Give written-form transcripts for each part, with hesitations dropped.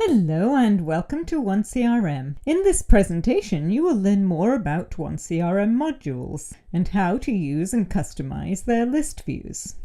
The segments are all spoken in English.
Hello and welcome to OneCRM. In this presentation, you will learn more about OneCRM modules and how to use and customize their list views.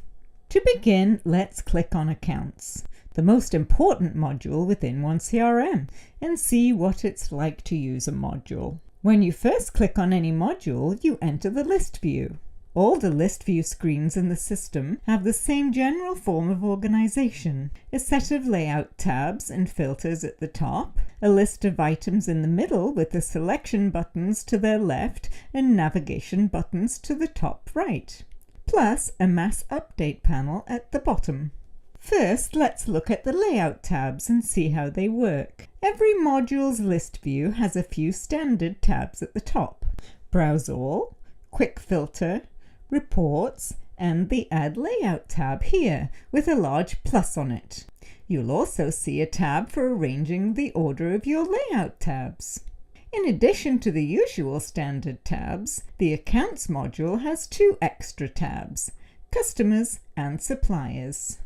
To begin, let's click on Accounts, the most important module within OneCRM, and see what it's like to use a module. When you first click on any module, you enter the list view. All the list view screens in the system have the same general form of organization: a set of layout tabs and filters at the top, a list of items in the middle with the selection buttons to their left and navigation buttons to the top right, plus a mass update panel at the bottom. First, let's look at the layout tabs and see how they work. Every module's list view has a few standard tabs at the top: Browse All, Quick Filter, Reports, and the Add Layout tab here with a large plus on it. You'll also see a tab for arranging the order of your layout tabs. In addition to the usual standard tabs, the Accounts module has two extra tabs: Customers and Suppliers.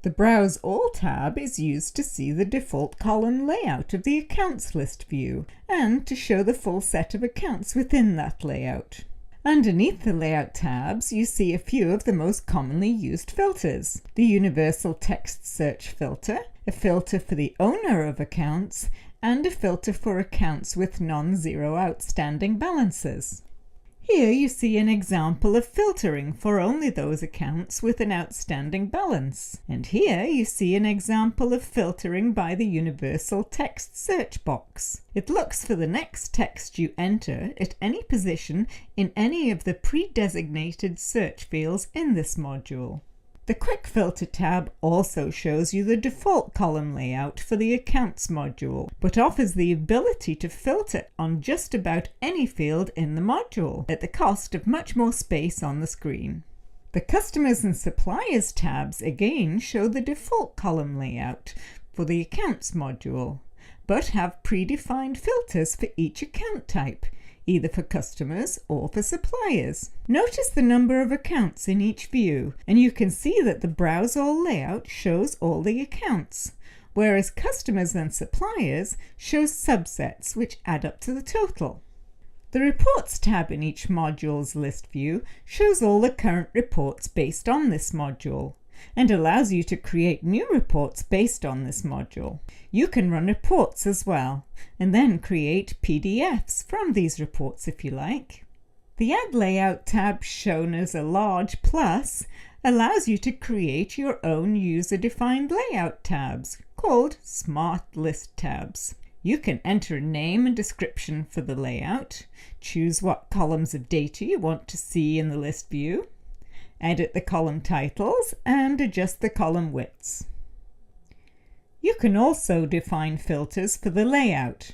The Browse All tab is used to see the default column layout of the Accounts list view and to show the full set of accounts within that layout. Underneath the Layout tabs, you see a few of the most commonly used filters: the Universal Text Search filter, a filter for the owner of accounts, and a filter for accounts with non-zero outstanding balances. Here you see an example of filtering for only those accounts with an outstanding balance. And here you see an example of filtering by the Universal Text Search box. It looks for the next text you enter at any position in any of the pre-designated search fields in this module. The Quick Filter tab also shows you the default column layout for the Accounts module, but offers the ability to filter on just about any field in the module at the cost of much more space on the screen. The Customers and Suppliers tabs again show the default column layout for the Accounts module, but have predefined filters for each account type, either for customers or for suppliers. Notice the number of accounts in each view, and you can see that the Browse All layout shows all the accounts, whereas Customers and Suppliers shows subsets which add up to the total. The Reports tab in each module's list view shows all the current reports based on this module, and allows you to create new reports based on this module. You can run reports as well, and then create PDFs from these reports if you like. The Add Layout tab, shown as a large plus, allows you to create your own user-defined layout tabs called Smart List tabs. You can enter a name and description for the layout, choose what columns of data you want to see in the list view, edit the column titles, and adjust the column widths. You can also define filters for the layout.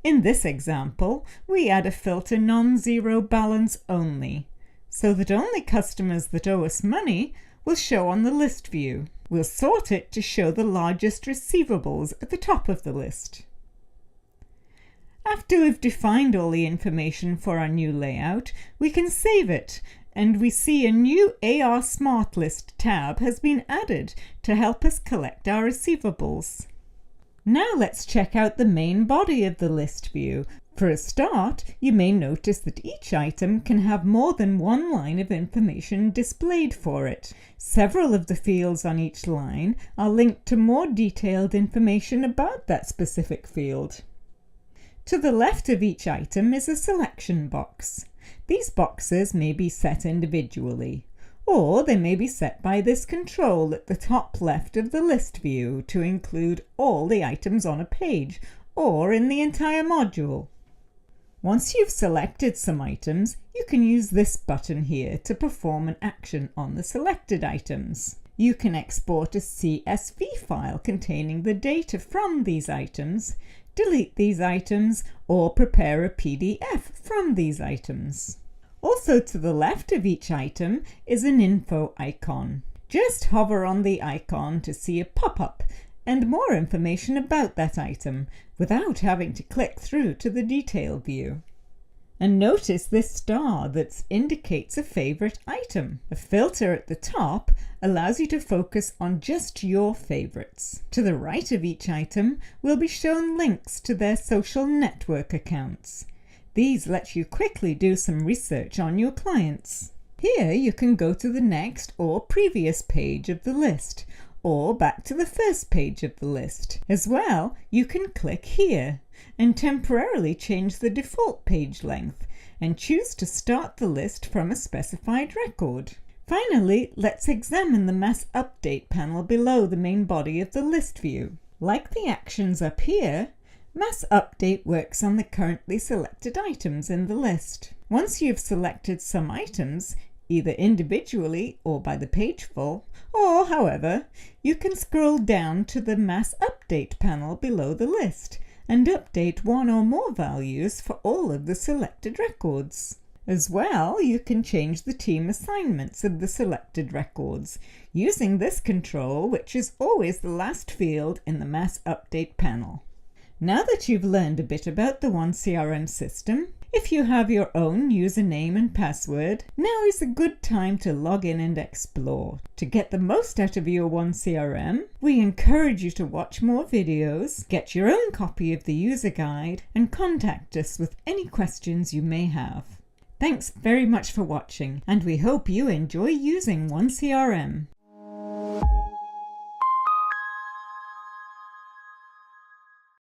In this example, we add a filter non-zero balance only, so that only customers that owe us money will show on the list view. We'll sort it to show the largest receivables at the top of the list. After we've defined all the information for our new layout, we can save it, and we see a new AR Smart List tab has been added to help us collect our receivables. Now let's check out the main body of the list view. For a start, you may notice that each item can have more than one line of information displayed for it. Several of the fields on each line are linked to more detailed information about that specific field. To the left of each item is a selection box. These boxes may be set individually, or they may be set by this control at the top left of the list view to include all the items on a page or in the entire module. Once you've selected some items, you can use this button here to perform an action on the selected items. You can export a CSV file containing the data from these items, delete these items, or prepare a PDF from these items. Also to the left of each item is an info icon. Just hover on the icon to see a pop-up and more information about that item without having to click through to the detail view. And notice this star that indicates a favorite item. A filter at the top allows you to focus on just your favorites. To the right of each item will be shown links to their social network accounts. These let you quickly do some research on your clients. Here you can go to the next or previous page of the list, or back to the first page of the list. As well, you can click here and temporarily change the default page length and choose to start the list from a specified record. Finally, let's examine the Mass Update panel below the main body of the list view. Like the actions up here, Mass Update works on the currently selected items in the list. Once you've selected some items, either individually or by the pageful, or however, you can scroll down to the Mass Update panel below the list and update one or more values for all of the selected records. As well, you can change the team assignments of the selected records using this control, which is always the last field in the Mass Update panel. Now that you've learned a bit about the OneCRM system, if you have your own username and password, now is a good time to log in and explore. To get the most out of your OneCRM, we encourage you to watch more videos, get your own copy of the user guide, and contact us with any questions you may have. Thanks very much for watching, and we hope you enjoy using OneCRM.